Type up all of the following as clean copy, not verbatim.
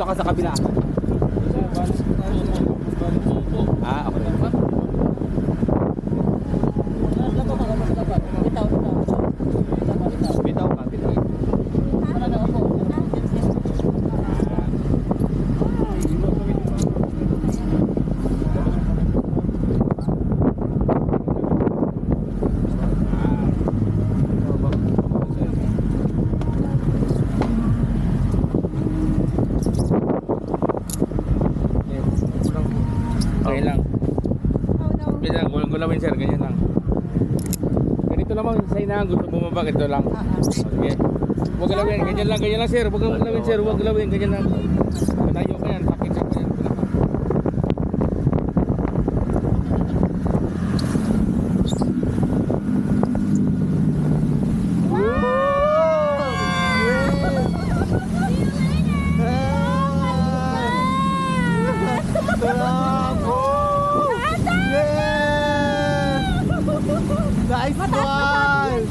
ka sa kabila. Ah, okay. Bitaw ka, bitaw. Okay lang. Ganyan, gulawin sir, ganyan lang. Ganito naman, sa inahan, gusto bumaba, ganito lang. Sige. Huwag galawin, ganyan lang sir. Huwag galawin sir, huwag galawin, ganyan lang. Matayo ka yan, sakit ka yan. Nice one!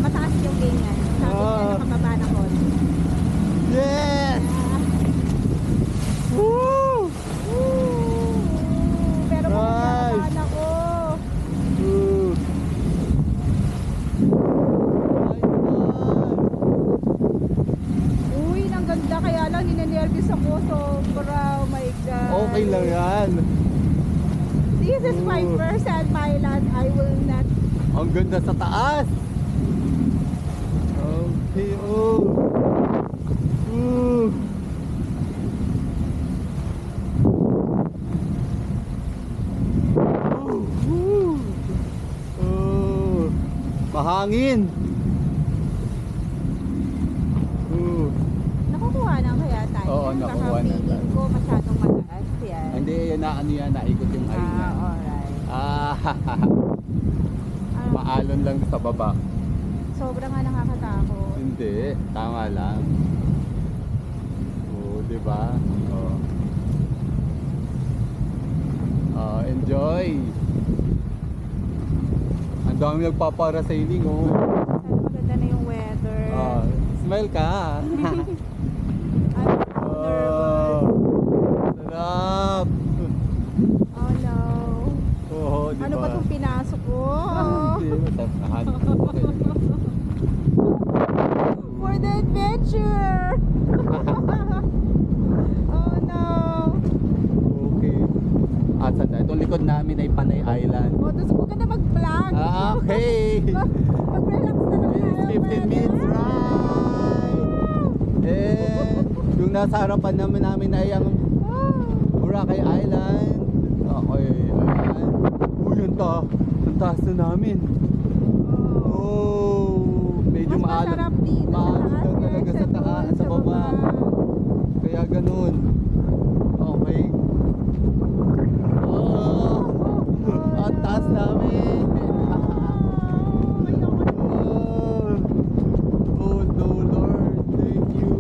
Mataas yung ganyan. Sabi na nakababa na ko. Yes! Woo! Pero Nice! makakabaan ako. Good! Nice one! Uy, ang ganda. Kaya lang ninenervous ako. Sobra. Oh my God. Okay lang yan. This is my first Thailand. I will not. Ang ganda sa taas! Okay, oh! Mahangin! Nakukuha na kaya tayo? Oo, nakukuha na Feeling tayo. ko masyadong mataas yan. Hindi, yan na ano yan, naikot yung island. Alright. Maalon lang sa baba. Sobra nga nakakatakot. Hindi, tama lang. Oo, di ba? Oo. Enjoy! Ang dami nagpaparasailing, oh. Sana maganda na yung weather. Smile ka. I'm nervous. Sarap! Oh no. Oo, di ba? Ano ba itong pinasok ko? Hindi, masarap na hanap. Okay lang yun. For the adventure! Oh no. Okay. At saan tayo? Itong likod namin ay Panay Island. Oh, tapos huwag ka na mag-vlog. Okay! Mag-relax na lang It's tayo. 15 minutes ride! And yung nasa harapan namin ay ang Boracay Island. Okay, ayan. Uy, ang taas na namin. Oh, medyo Mas maalam. masarap dito sa Maalam taas lang talaga kaysa sa taas, doon sa baba. Kaya ganun. Okay. Oh, ang taas namin. Oh, no, Lord. Thank you.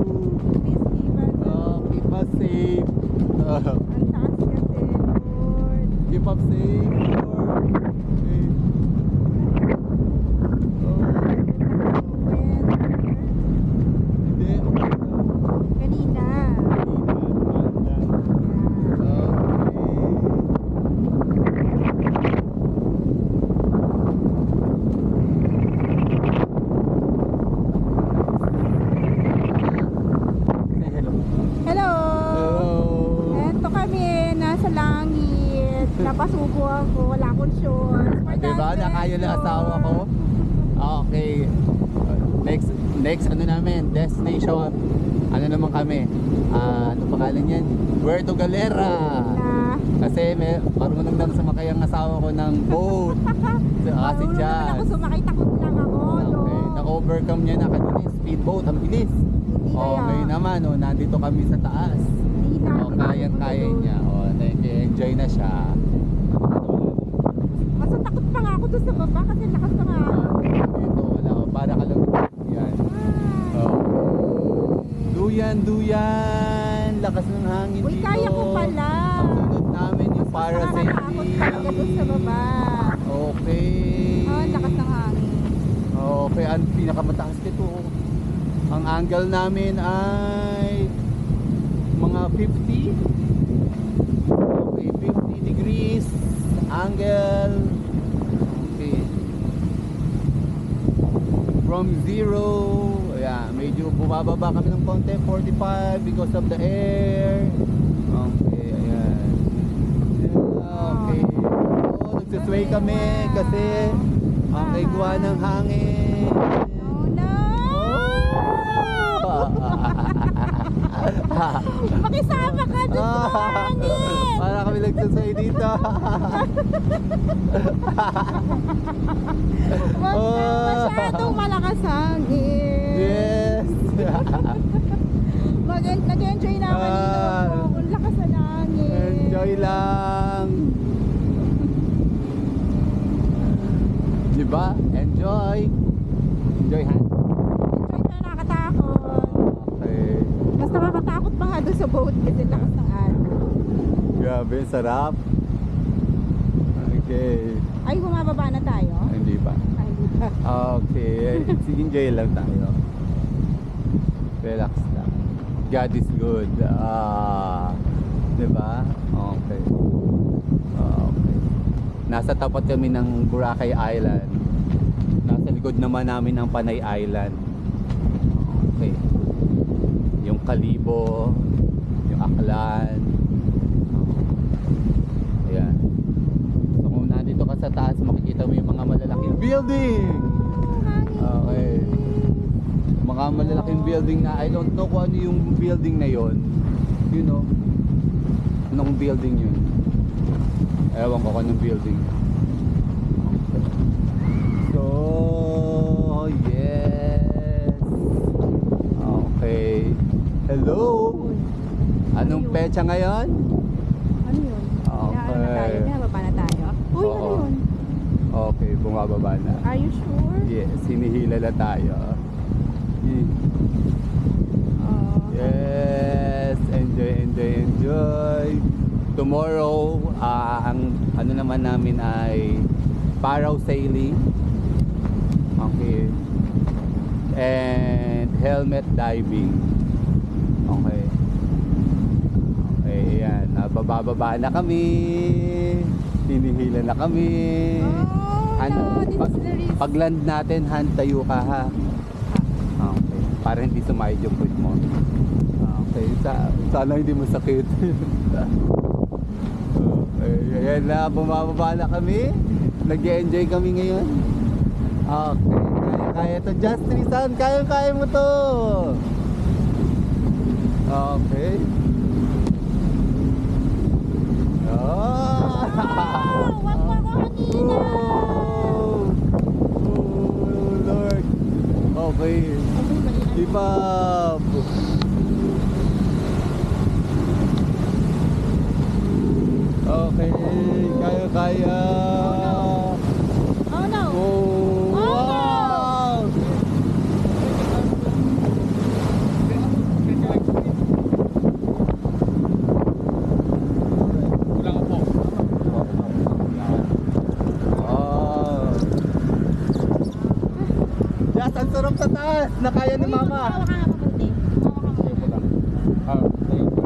Keep us safe. Ang taas kasi, Lord. Keep us safe, Lord. Okay. Hindi. Kanina. Hello! Eto kami, nasa langit. Napasubo ako, wala akong shorts. Diba? Nakayo ng asawa ko. Okay. Next ano namin, destination. Ano naman kami? Ano pangalan yan? Puerto Galera. Kasi marunong lang sumakay ang asawa ko ng boat. Kasi dyan. Ako sumakay, takot lang ako. Okay. Na-overcome niya na kanina yung speedboat. Ang bilis. Okay naman, nandito kami sa taas. Kayang-kaya niya. Enjoy na siya. Mas takot pa nga ako doon sa baba kasi lakas pa nga. Dito, wala. Para ka lang. Yan. Duyan. Lakas ng hangin Uy, dito. kaya ko pala. Sunod namin yung Nakakatakot parasailing. talaga doon sa baba. Okay. Lakas ng hangin. Okay, ang pinakamataas nito. Ang angle namin ay mga 50. Okay, 50 degrees angle. Okay. From 0, yeah, medyo bumababa kami ng konti, 45 because of the air. Okay, ayan. Okay. Oh, nagsasway kami kasi ang igwa ng hangin. Oh no! Makisama ka dun sa hangin! Para kami nagsasway dito. Huwag kang masyadong malakas hangin. Yes. Nag-enjoy na ako dito. Ang lakas ng hangin. Enjoy lang. Diba? Enjoy. Enjoy, ha? Enjoy na nakatakot. Okay. Mas nakakatakot pa nga doon sa boat kasi lakas ng alon. Grabe, sarap. Okay. Ay, bumababa na tayo? Hindi pa. Ay, hindi pa. Okay. Enjoy lang tayo. Relax lang. God is good. Diba? Okay. Okay. Nasa tapat kami ng Boracay Island. Nasa likod naman namin ang Panay Island. Okay. Yung Kalibo, yung Aklan. Ayan. So kung nandito ka sa taas, makikita mo yung mga malalaking building. Okay. Mga malalaking building na I don't know kung ano yung building na yon. You know? Anong building yun? Ewan ko kung anong building. So, yes. Okay. Hello. Anong petsa ngayon? Ano yun? Okay. Inaano na tayo? Binababa na tayo? Uy, ano Oo. yun? Okay, bumababa na. Are you sure? Yes, hinihila na tayo. Oh. Yes, enjoy. Tomorrow, ang ano naman namin ay parasailing. Okay. And helmet diving. Okay. Okay, yan. Bababa na kami. Hinihila na kami. Oh, no, this is the risk. Pag-land natin, hand tayo ka, ha? Okay. Para hindi sumayad yung foot mo. Okay. Sana hindi mo sakit. Okay. Ayan na, bumababa na kami. Nag-enjoy kami ngayon. Okay. Kaya to. Just Trisan, kaya mo to. Okay. Oh! Wag mo ako kanina. Oh, Lord. Okay. Keep up. Okay. Kaya. Oh no. Oh, Oh, wow. Kulang po. Oh. Yes, ang sarap sa taas. Nakaya ni Uy, Mama. magkawa ka nga mabuti. Mawa ka mabuti. Kulang. Ah, tayo.